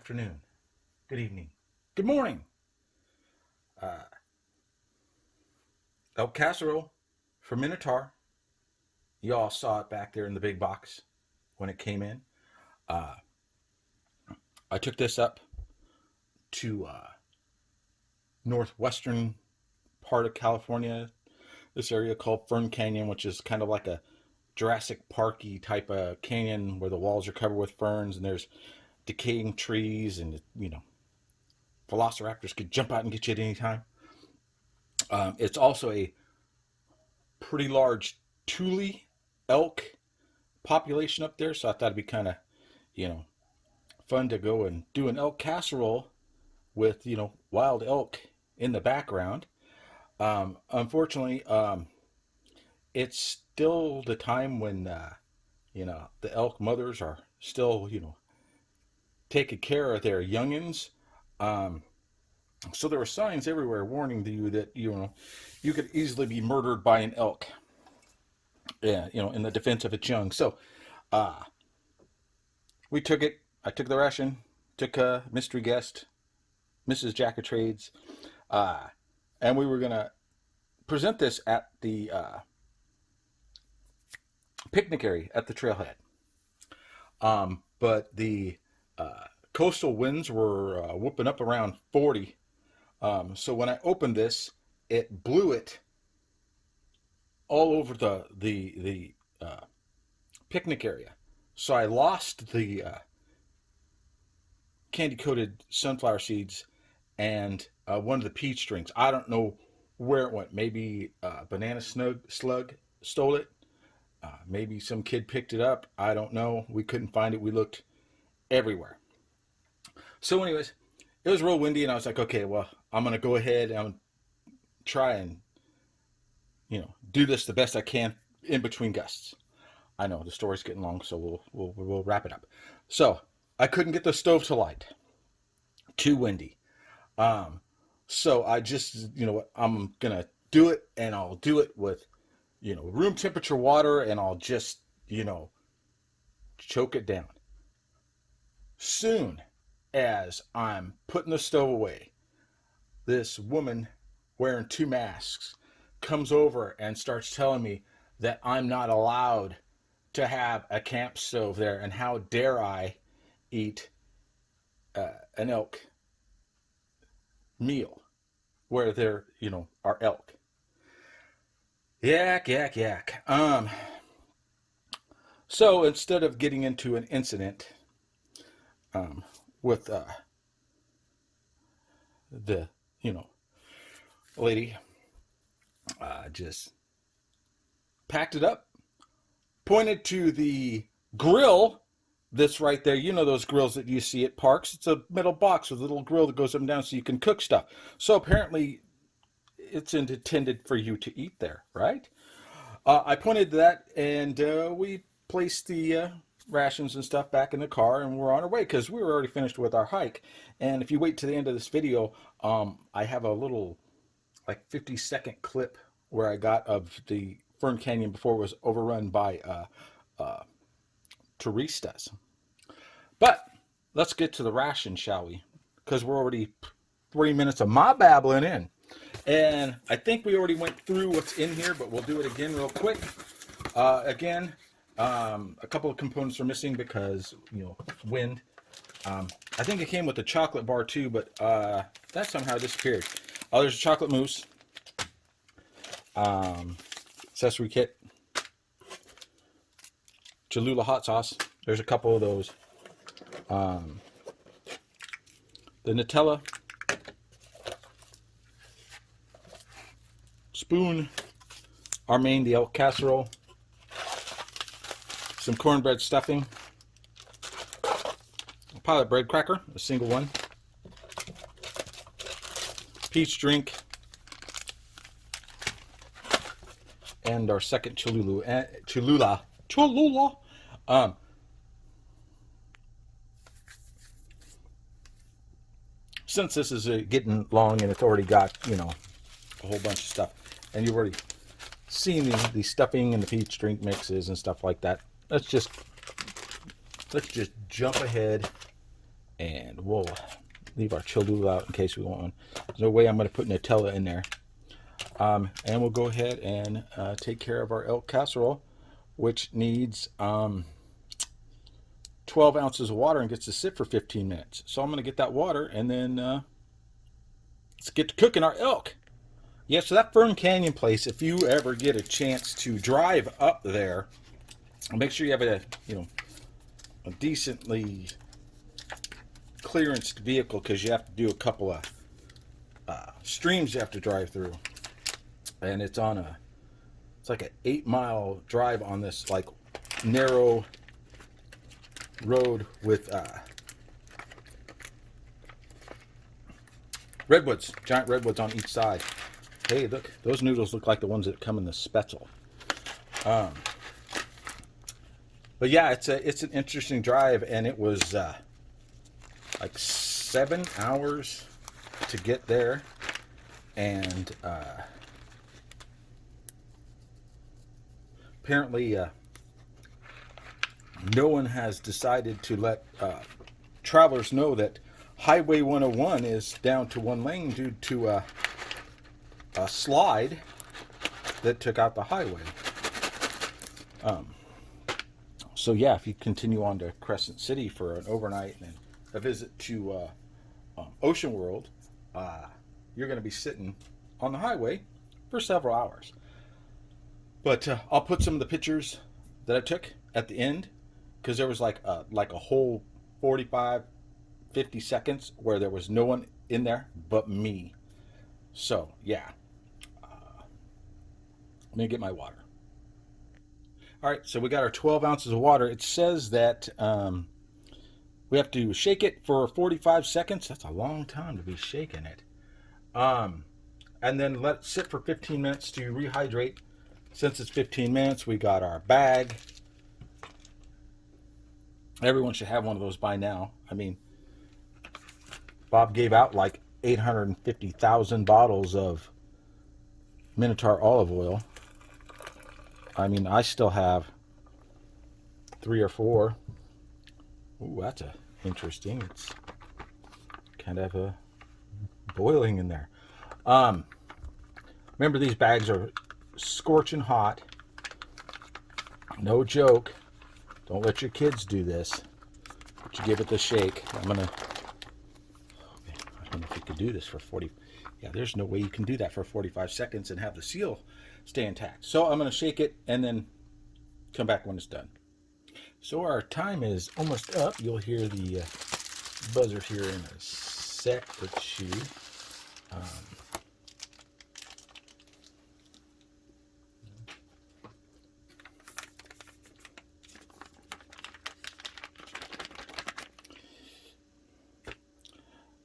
afternoon, good evening, good morning. Uh, Elk Casserole from Minotaur. You all saw it back there in the big box when it came in. Uh, I took this up to northwestern part of California, this area called Fern Canyon, which is kind of like a Jurassic Parky type of canyon where the walls are covered with ferns and there's decaying trees and, velociraptors could jump out and get you at any time. It's also a pretty large Thule elk population up there, so I thought it'd be kind of, fun to go and do an elk casserole with, wild elk in the background. Unfortunately, it's still the time when, the elk mothers are still, taking care of their youngins. So there were signs everywhere warning you that, you could easily be murdered by an elk. Yeah, in the defense of its young. So, we took it. I took the ration, took a mystery guest, Mrs. Jack of Trades, and we were going to present this at the picnic area at the trailhead. But the coastal winds were whooping up around 40. So when I opened this, it blew it all over the picnic area. So I lost the candy-coated sunflower seeds and one of the peach strings. I don't know where it went. Maybe banana slug stole it. Maybe some kid picked it up. I don't know. We couldn't find it. We looked everywhere. So anyways, it was real windy, and I was like, okay, well, I'm going to go ahead and try and, do this the best I can in between gusts. I know the story's getting long, so we'll wrap it up. So I couldn't get the stove to light. Too windy. So I just, I'm going to do it, and I'll do it with, room temperature water, and I'll just, choke it down. Soon as I'm putting the stove away, this woman wearing 2 masks comes over and starts telling me that I'm not allowed to have a camp stove there, and how dare I eat an elk meal where there, are elk. Yak. So instead of getting into an incident with the, lady, just packed it up, pointed to the grill that's right there. Those grills that you see at parks. It's a metal box with a little grill that goes up and down so you can cook stuff. So apparently it's intended for you to eat there, right? I pointed to that, and we placed the rations and stuff back in the car, and we're on our way because we were already finished with our hike. And if you wait to the end of this video, I have a little 50-second clip where I got of the Fern Canyon before it was overrun by touristas. But let's get to the ration, shall we? Because we're already 3 minutes of my babbling in. And I think we already went through what's in here, but we'll do it again real quick. Again, a couple of components are missing because, wind. I think it came with the chocolate bar too, but that somehow disappeared. There's a chocolate mousse. Accessory kit. Cholula hot sauce. There's a couple of those. The Nutella. Spoon. Our main, the elk casserole. Some cornbread stuffing. A pilot bread cracker, a single one. Peach drink. And our second Cholula. Since this is getting long and it's already got, a whole bunch of stuff, and you've already seen the stuffing and the peach drink mixes and stuff like that, let's just jump ahead And we'll leave our Cholula out in case we want one. There's no way I'm going to put Nutella in there. And we'll go ahead and take care of our elk casserole, which needs 12 ounces of water and gets to sit for 15 minutes. So I'm going to get that water, and then let's get to cooking our elk. Yeah, so that Fern Canyon place, if you ever get a chance to drive up there, make sure you have a decently clearanced vehicle, because you have to do a couple of streams you have to drive through. And it's like an 8-mile drive on this like narrow road with redwoods, giant redwoods on each side. Hey, look, those noodles look like the ones that come in the Spetzel. But yeah, it's an interesting drive, and it was like 7 hours to get there, and apparently no one has decided to let travelers know that Highway 101 is down to 1 lane due to a slide that took out the highway. So yeah, if you continue on to Crescent City for an overnight and a visit to Ocean World, you're going to be sitting on the highway for several hours. But I'll put some of the pictures that I took at the end, because there was like a whole 45, 50 seconds where there was no one in there but me. So yeah, I'm gonna get my water. All right, so we got our 12 ounces of water. It says that we have to shake it for 45 seconds. That's a long time to be shaking it. And then let it sit for 15 minutes to rehydrate. Since it's 15 minutes, we got our bag. Everyone should have one of those by now. I mean, Bob gave out like 850,000 bottles of Minotaur olive oil. I mean, I still have 3 or 4. Ooh, that's interesting. It's kind of boiling in there. Remember, these bags are scorching hot. No joke. Don't let your kids do this. But you give it the shake. I don't know if you could do this for 40. Yeah, there's no way you can do that for 45 seconds and have the seal stay intact. So I'm going to shake it and then come back when it's done. So our time is almost up. You'll hear the buzzer here in a sec or two.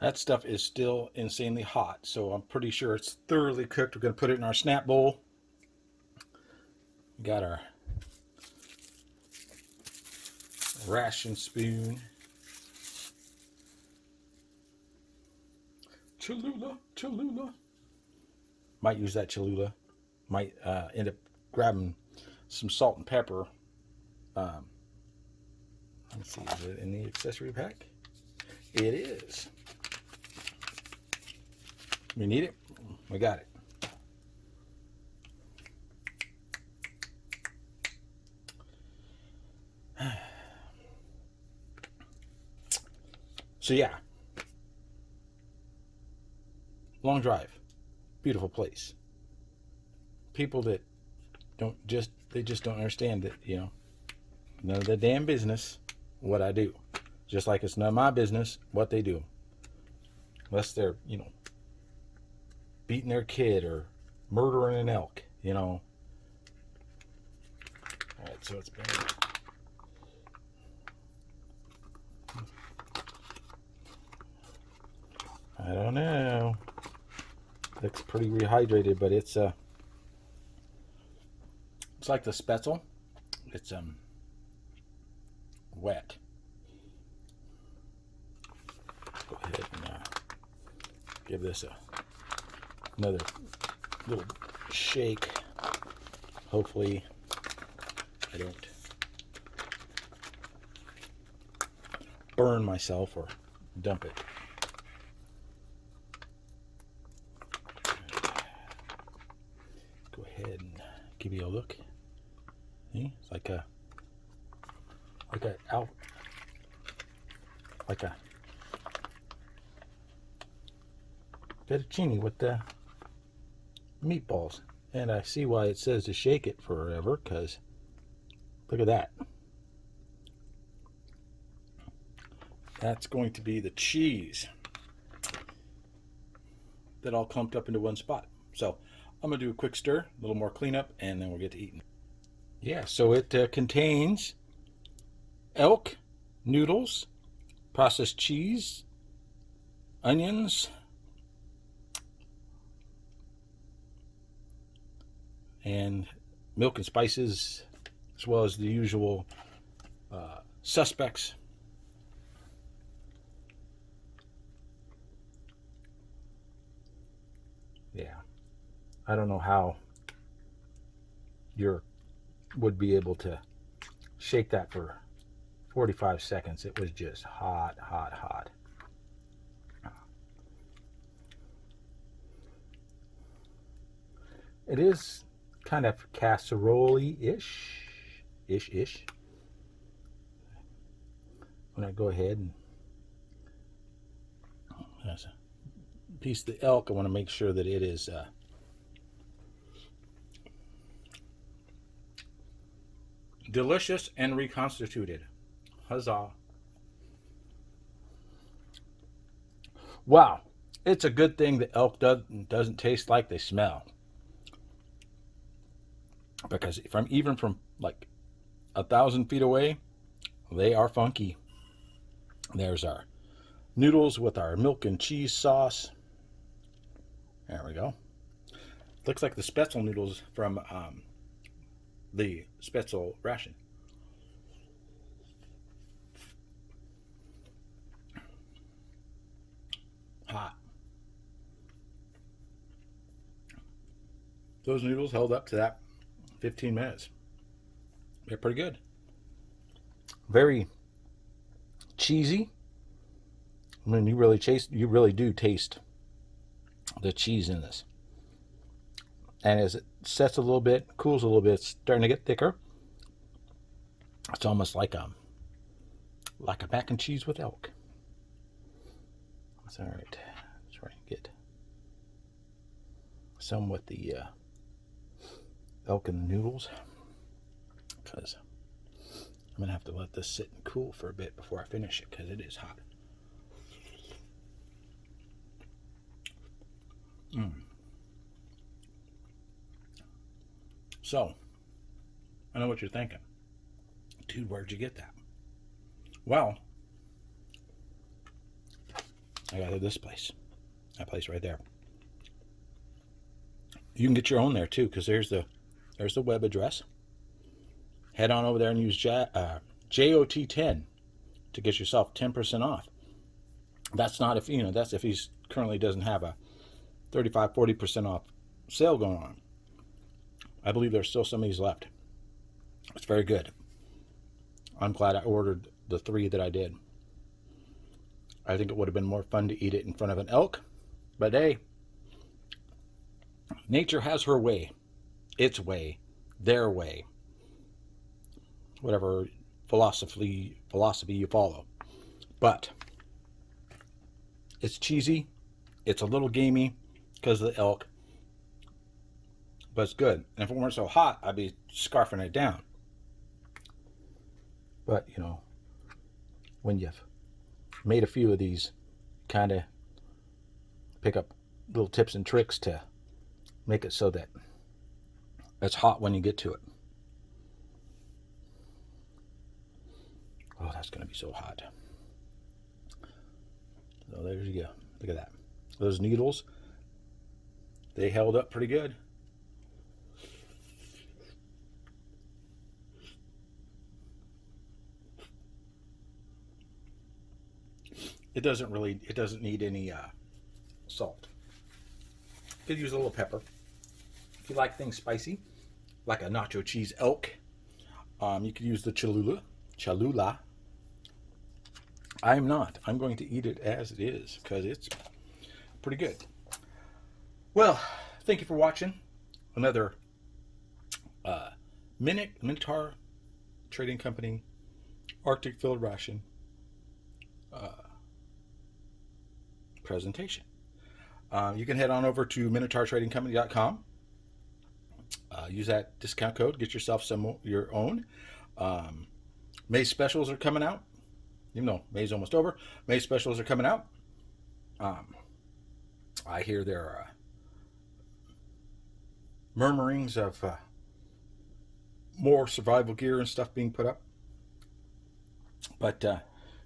That stuff is still insanely hot, so I'm pretty sure it's thoroughly cooked. We're going to put it in our snap bowl. We got our ration spoon. Cholula. Might use that Cholula. Might end up grabbing some salt and pepper. Let's see, is it in the accessory pack? It is. We need it. We got it. So yeah, long drive, beautiful place. People that just don't understand that, none of their damn business what I do. Just like it's none of my business what they do, unless they're beating their kid or murdering an elk. All right, so it's been. I don't know. Looks pretty rehydrated, but it's like the Spetzel. It's wet. Go ahead and give this another little shake. Hopefully, I don't burn myself or dump it. Go ahead and give you a look. See? It's like a fettuccine with the meatballs. And I see why it says to shake it forever, because look at that. That's going to be the cheese that all clumped up into one spot. So I'm going to do a quick stir, a little more cleanup, and then we'll get to eating. Yeah, so it contains elk noodles, processed cheese, onions, and milk and spices, as well as the usual suspects. Yeah, I don't know how you would be able to shake that for 45 seconds. It was just hot, hot, hot. It is kind of casserole-ish. When I go ahead and there's a piece of the elk, I want to make sure that it is delicious and reconstituted. Huzzah. Wow. It's a good thing that elk doesn't taste like they smell. Because even from like 1,000 feet away, they are funky. There's our noodles with our milk and cheese sauce. There we go. Looks like the Spetzel noodles from the Spetzel ration. Hot. Those noodles held up to that 15 minutes. They're pretty good. Very cheesy. I mean, you really do taste the cheese in this. And as it sets a little bit, cools a little bit, it's starting to get thicker. It's almost like a mac and cheese with elk. That's all right. Let's try and get some with the elk and the noodles, because I'm gonna have to let this sit and cool for a bit before I finish it, because it is hot. So, I know what you're thinking. Dude, where'd you get that? Well, I got it at this place. That place right there. You can get your own there too, because there's the web address. Head on over there and use JOT10 to get yourself 10% off. That's not if that's if he's currently doesn't have a 35-40% off sale going on. I believe there's still some of these left. It's very good. I'm glad I ordered the 3 that I did. I think it would have been more fun to eat it in front of an elk, but hey, nature has her way. Its way. Their way. Whatever philosophy you follow. But it's cheesy. It's a little gamey because of the elk. But it's good. And if it weren't so hot, I'd be scarfing it down. But, when you've made a few of these, kind of pick up little tips and tricks to make it so that it's hot when you get to it. Oh, that's going to be so hot. So there you go. Look at that. Those needles, they held up pretty good. It doesn't need any salt. You could use a little pepper. If you like things spicy, like a nacho cheese elk, you could use the Cholula. I'm not. I'm going to eat it as it is because it's pretty good. Well, thank you for watching another Minotaur Trading Company Arctic Field Ration presentation. You can head on over to minotaurtradingcompany.com. Use that discount code. Get yourself some your own. May specials are coming out. Even though May's almost over, May specials are coming out. I hear there are murmurings of more survival gear and stuff being put up. But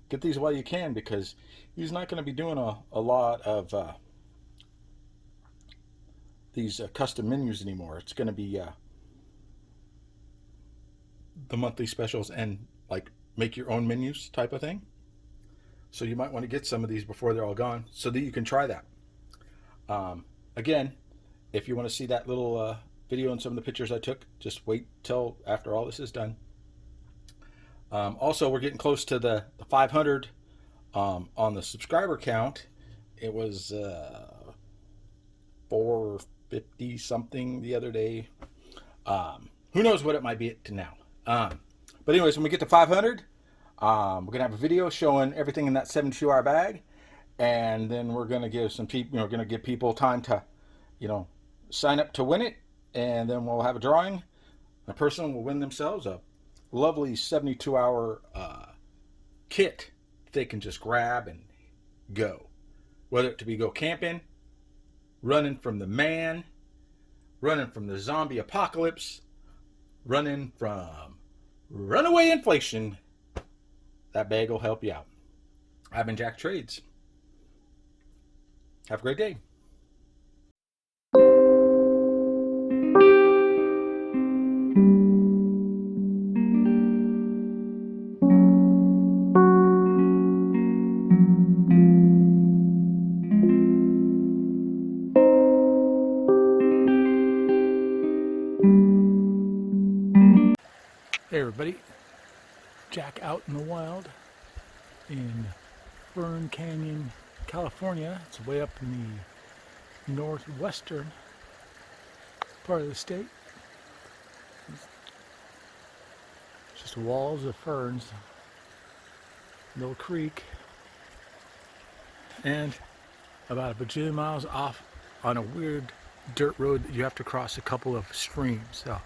get these while you can, because he's not going to be doing a lot of these custom menus anymore. It's going to be the monthly specials and like make your own menus type of thing. So you might want to get some of these before they're all gone so that you can try that. Again, if you want to see that little video and some of the pictures I took, just wait till after all this is done. Also, we're getting close to the 500 on the subscriber count. It was 450 something the other day. Who knows what it might be to now. But anyways, when we get to 500, we're gonna have a video showing everything in that 72-hour bag, and then we're gonna give some people, gonna give people time to, sign up to win it, and then we'll have a drawing. The person will win themselves a lovely 72-hour kit they can just grab and go. Whether it to be go camping, running from the man, running from the zombie apocalypse, running from runaway inflation, that bag will help you out. I've been Jack Trades. Have a great day. Hey everybody, Jack out in the wild in Fern Canyon, California. It's way up in the northwestern part of the state. It's just walls of ferns, little creek, and about a bajillion miles off on a weird dirt road that you have to cross a couple of streams. So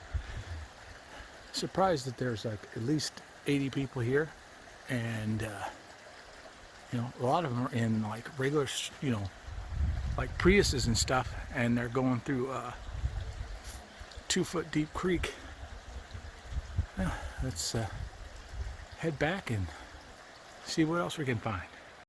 surprised that there's like at least 80 people here, and a lot of them are in like regular, like Priuses and stuff, and they're going through a 2-foot deep creek. Let's head back and see what else we can find.